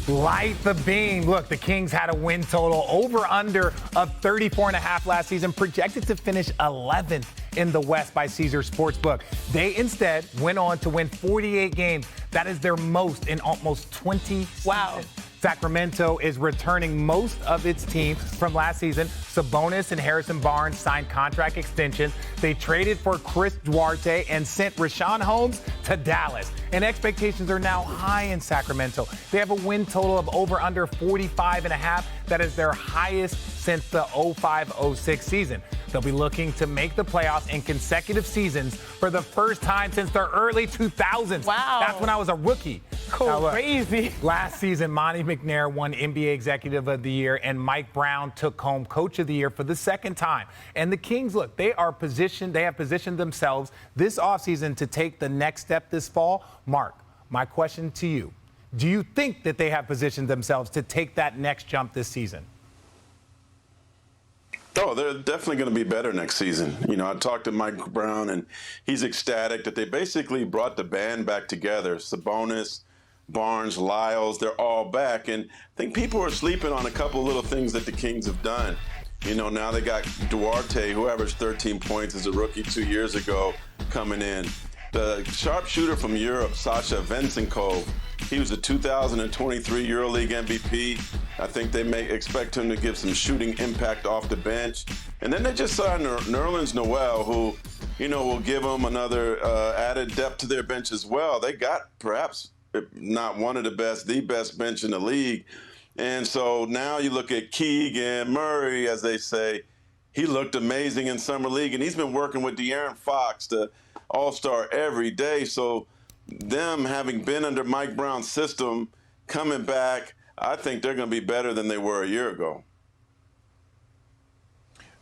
Light the beam. Look, the Kings had a win total over-under of 34.5 last season, projected to finish 11th in the West by Caesar Sportsbook. They instead went on to win 48 games. That is their most in almost 20 seasons. Wow. Sacramento is returning most of its team from last season. Sabonis and Harrison Barnes signed contract extensions. They traded for Chris Duarte and sent Richaun Holmes to Dallas. And expectations are now high in Sacramento. They have a win total of over under 45.5. That is their highest since the 05-06 season. They'll be looking to make the playoffs in consecutive seasons for the first time since the early 2000s. Wow. That's when I was a rookie. Crazy. Last season, Monty McNair won NBA Executive of the Year, and Mike Brown took home Coach of the Year for the second time. And the Kings, look, they have positioned themselves this offseason to take the next step this fall. Marc, my question to you, do you think that they have positioned themselves to take that next jump this season? Oh, they're definitely going to be better next season. You know, I talked to Mike Brown, and he's ecstatic that they basically brought the band back together. Sabonis, Barnes, Lyles, they're all back. And I think people are sleeping on a couple of little things that the Kings have done. You know, now they got Duarte, who averaged 13 points as a rookie 2 years ago, coming in. The sharpshooter from Europe, Sasha Vezenkov, he was a 2023 EuroLeague MVP. I think they may expect him to give some shooting impact off the bench. And then they just signed Nerlens Noel, who, you know, will give them another added depth to their bench as well. They got perhaps not one of the best bench in the league. And so now you look at Keegan Murray, as they say. He looked amazing in Summer League, and he's been working with De'Aaron Fox, the All-Star, every day. So them having been under Mike Brown's system, coming back, I think they're going to be better than they were a year ago.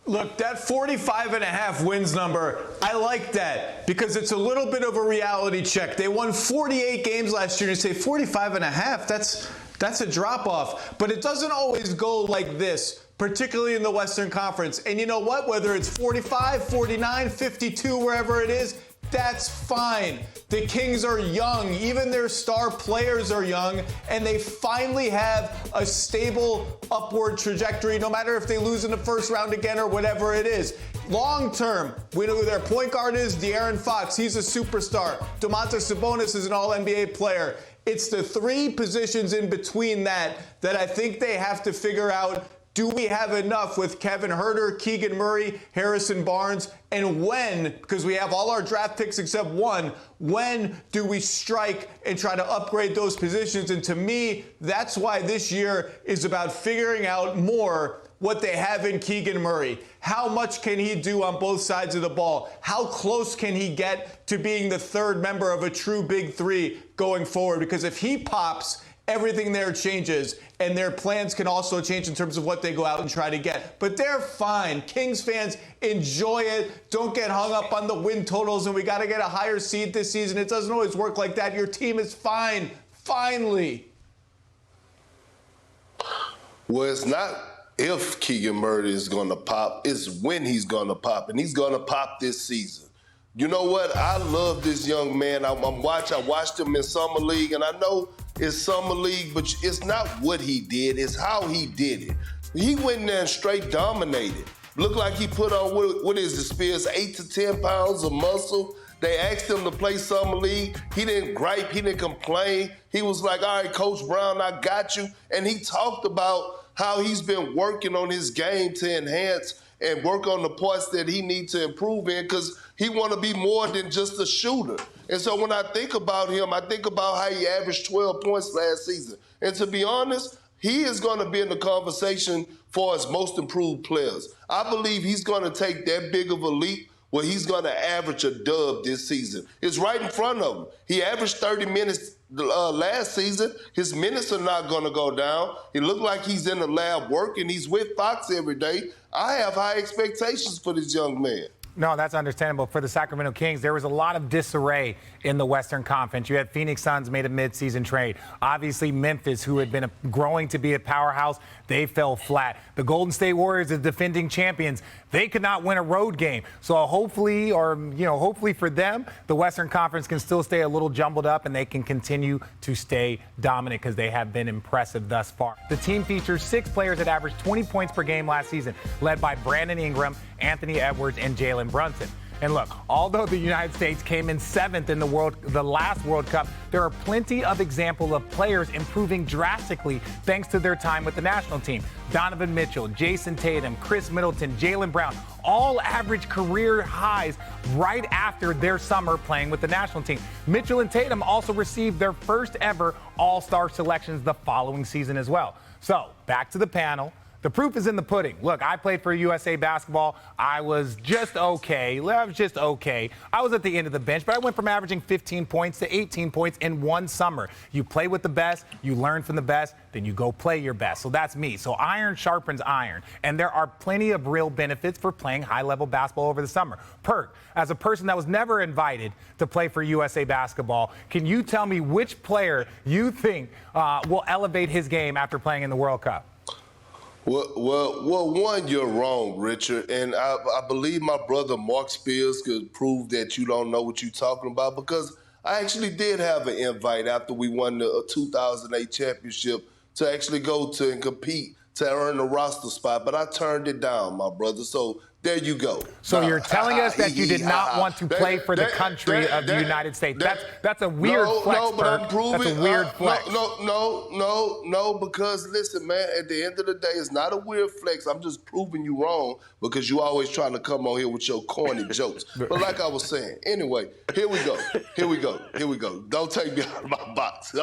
Look, that 45.5 wins number, I like that because it's a little bit of a reality check. They won 48 games last year, and you say 45.5, that's a drop-off. But it doesn't always go like this, particularly in the Western Conference. And you know what? Whether it's 45, 49, 52, wherever it is, that's fine. The Kings are young. Even their star players are young, and they finally have a stable upward trajectory, no matter if they lose in the first round again or whatever it is. Long term, we know who their point guard is, De'Aaron Fox. He's a superstar. Domantas Sabonis is an all-NBA player. It's the three positions in between that I think they have to figure out. Do we have enough with Kevin Huerter, Keegan Murray, Harrison Barnes? And when, because we have all our draft picks except one, when do we strike and try to upgrade those positions? And to me, that's why this year is about figuring out more what they have in Keegan Murray. How much can he do on both sides of the ball? How close can he get to being the third member of a true big three going forward? Because if he pops, everything there changes, and their plans can also change in terms of what they go out and try to get. But they're fine. Kings fans, enjoy it. Don't get hung up on the win totals, and we got to get a higher seed this season. It doesn't always work like that. Your team is fine. Finally. Well, it's not if Keegan Murray is going to pop. It's when he's going to pop, and he's going to pop this season. You know what? I love this young man. I watched him in Summer League, and I know it's Summer League, but it's not what he did. It's how he did it. He went in there and straight dominated. Looked like he put on, what is this, Spears, 8 to 10 pounds of muscle. They asked him to play Summer League. He didn't gripe. He didn't complain. He was like, all right, Coach Brown, I got you. And he talked about how he's been working on his game to enhance and work on the parts that he needs to improve in, because he want to be more than just a shooter. And so when I think about him, I think about how he averaged 12 points last season. And to be honest, he is going to be in the conversation for his most improved players. I believe he's going to take that big of a leap where he's going to average a dub this season. It's right in front of him. He averaged 30 minutes last season. His minutes are not going to go down. He looked like he's in the lab working. He's with Fox every day. I have high expectations for this young man. No, that's understandable. For the Sacramento Kings, there was a lot of disarray in the Western Conference. You had Phoenix Suns made a midseason trade. Obviously, Memphis, who had been growing to be a powerhouse, they fell flat. The Golden State Warriors, the defending champions, they could not win a road game. So hopefully for them, the Western Conference can still stay a little jumbled up and they can continue to stay dominant because they have been impressive thus far. The team features 6 players that averaged 20 points per game last season, led by Brandon Ingram, Anthony Edwards, and Jalen Brunson. And look, although the United States came in 7th in the last World Cup, there are plenty of examples of players improving drastically thanks to their time with the national team. Donovan Mitchell, Jason Tatum, Chris Middleton, Jaylen Brown, all average career highs right after their summer playing with the national team. Mitchell and Tatum also received their first ever All-Star selections the following season as well. So, back to the panel. The proof is in the pudding. Look, I played for USA Basketball. I was just okay. I was at the end of the bench, but I went from averaging 15 points to 18 points in one summer. You play with the best, you learn from the best, then you go play your best. So that's me. So iron sharpens iron. And there are plenty of real benefits for playing high-level basketball over the summer. Perk, as a person that was never invited to play for USA Basketball, can you tell me which player you think will elevate his game after playing in the World Cup? Well, one, you're wrong, Richard, and I believe my brother Marc Spears could prove that you don't know what you're talking about, because I actually did have an invite after we won the 2008 championship to actually go to and compete to earn a roster spot, but I turned it down, my brother. So there you go. So you're telling us that you did not want to play for the country of the United States. That's a weird flex, No, but I'm proving. That's a weird flex. No, because listen, man, at the end of the day, it's not a weird flex. I'm just proving you wrong because you always trying to come on here with your corny jokes. But like I was saying, anyway, here we go. Don't take me out of my box.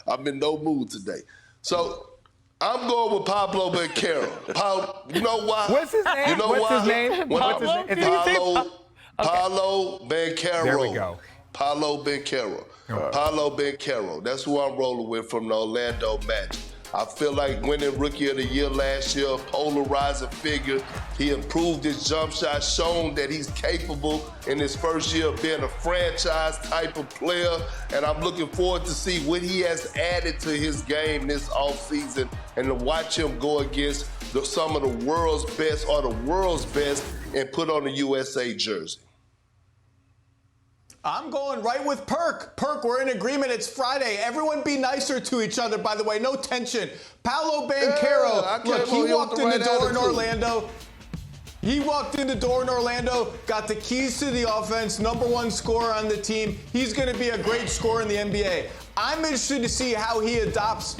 I'm in no mood today. So I'm going with Pablo Banchero. You know why? What's his name? You know What's why? his name? Paulo Banchero. There we go. Paulo Banchero. That's who I'm rolling with from the Orlando Magic. I feel like winning Rookie of the Year last year, polarizing figure. He improved his jump shot, shown that he's capable in his first year of being a franchise type of player. And I'm looking forward to see what he has added to his game this offseason and to watch him go against some of the world's best or the world's best and put on a USA jersey. I'm going right with Perk. Perk, we're in agreement. It's Friday. Everyone be nicer to each other, by the way. No tension. Paulo Banchero, look, he walked in the door in Orlando. He walked in the door in Orlando, got the keys to the offense, #1 scorer on the team. He's going to be a great scorer in the NBA. I'm interested to see how he adapts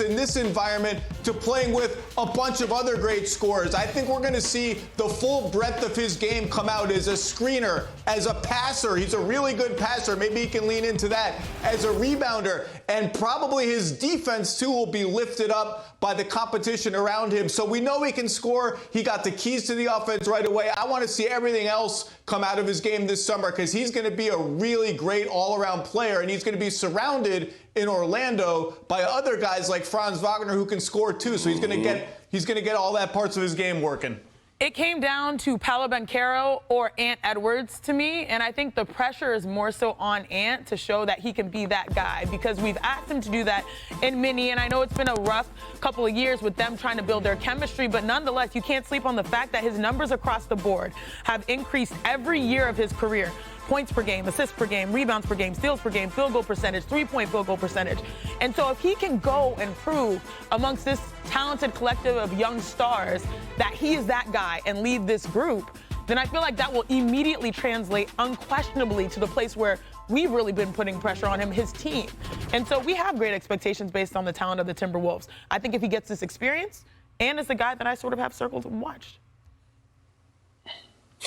in this environment to playing with a bunch of other great scorers. I think we're going to see the full breadth of his game come out as a screener, as a passer. He's a really good passer. Maybe he can lean into that as a rebounder. And probably his defense, too, will be lifted up by the competition around him. So we know he can score. He got the keys to the offense right away. I want to see everything else come out of his game this summer because he's going to be a really great all-around player, and he's going to be surrounded in Orlando by other guys like Franz Wagner who can score too. So he's going to get all that parts of his game working. It came down to Paulo Banchero or Ant Edwards to me, and I think the pressure is more so on Ant to show that he can be that guy because we've asked him to do that in Mini, and I know it's been a rough couple of years with them trying to build their chemistry, but nonetheless, you can't sleep on the fact that his numbers across the board have increased every year of his career. Points per game, assists per game, rebounds per game, steals per game, field goal percentage, three-point field goal percentage. And so if he can go and prove amongst this talented collective of young stars that he is that guy and lead this group, then I feel like that will immediately translate unquestionably to the place where we've really been putting pressure on him, his team. And so we have great expectations based on the talent of the Timberwolves. I think if he gets this experience and is the guy that I sort of have circled and watched.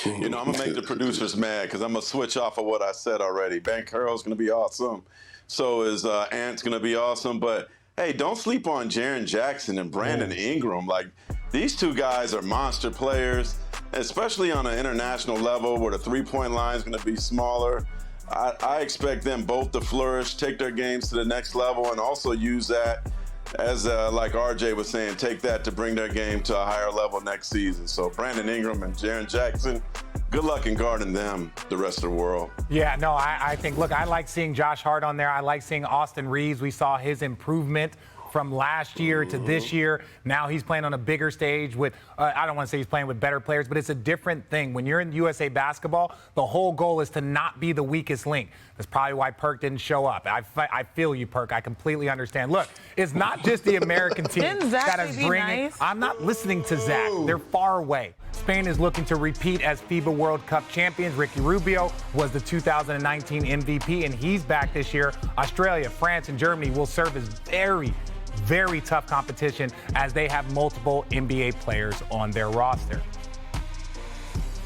You know, I'm going to make the producers mad because I'm going to switch off of what I said already. Banchero's going to be awesome. So is Ant's going to be awesome. But, hey, don't sleep on Jaren Jackson and Brandon Ingram. Like, these two guys are monster players, especially on an international level where the three-point line is going to be smaller. I expect them both to flourish, take their games to the next level, and also use that as like RJ was saying, take that to bring their game to a higher level next season. So Brandon Ingram and Jaren Jackson, good luck in guarding them the rest of the world. Yeah, no, I think, look, I like seeing Josh Hart on there. I like seeing Austin Reeves. We saw his improvement from last year to this year. Now he's playing on a bigger stage with, I don't want to say he's playing with better players, but it's a different thing. When you're in USA basketball, the whole goal is to not be the weakest link. That's probably why Perk didn't show up. I feel you, Perk. I completely understand. Look, it's not just the American team that is bringing. Nice? I'm not listening to Zach. They're far away. Spain is looking to repeat as FIBA World Cup champions. Ricky Rubio was the 2019 MVP, and he's back this year. Australia, France, and Germany will serve as very tough competition as they have multiple NBA players on their roster.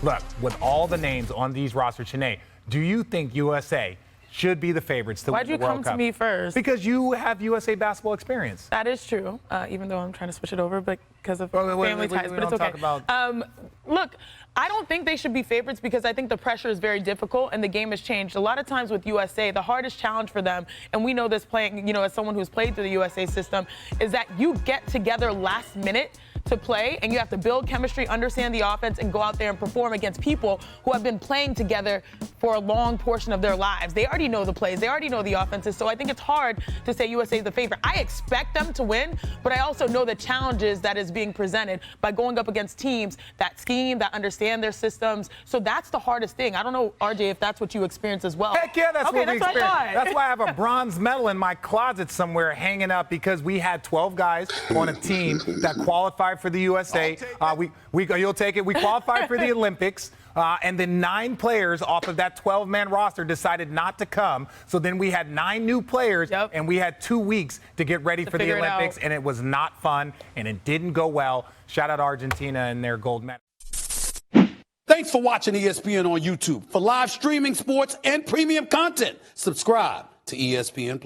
Look, with all the names on these rosters, Chiney, do you think USA should be the favorites to win the World Cup? Why'd you come to me first? Because you have USA basketball experience. That is true, even though I'm trying to switch it over because of family ties, but it's okay. Look, I don't think they should be favorites because I think the pressure is very difficult and the game has changed. A lot of times with USA, the hardest challenge for them, and we know this playing, as someone who's played through the USA system, is that you get together last minute to play, and you have to build chemistry, understand the offense, and go out there and perform against people who have been playing together for a long portion of their lives. They already know the plays. They already know the offenses. So I think it's hard to say USA is the favorite. I expect them to win, but I also know the challenges that is being presented by going up against teams that scheme, that understand their systems. So that's the hardest thing. I don't know, RJ, if that's what you experience as well. Heck yeah, that's what we experience. That's why I have a bronze medal in my closet somewhere hanging up, because we had 12 guys on a team that qualified for the USA. You'll take it. We qualified for the Olympics, and then 9 players off of that 12-man roster decided not to come. So then we had 9 new players, and we had 2 weeks to get ready for the Olympics, and it was not fun, and it didn't go well. Shout out Argentina and their gold medal. Thanks for watching ESPN on YouTube. For live streaming, sports, and premium content, subscribe to ESPN+.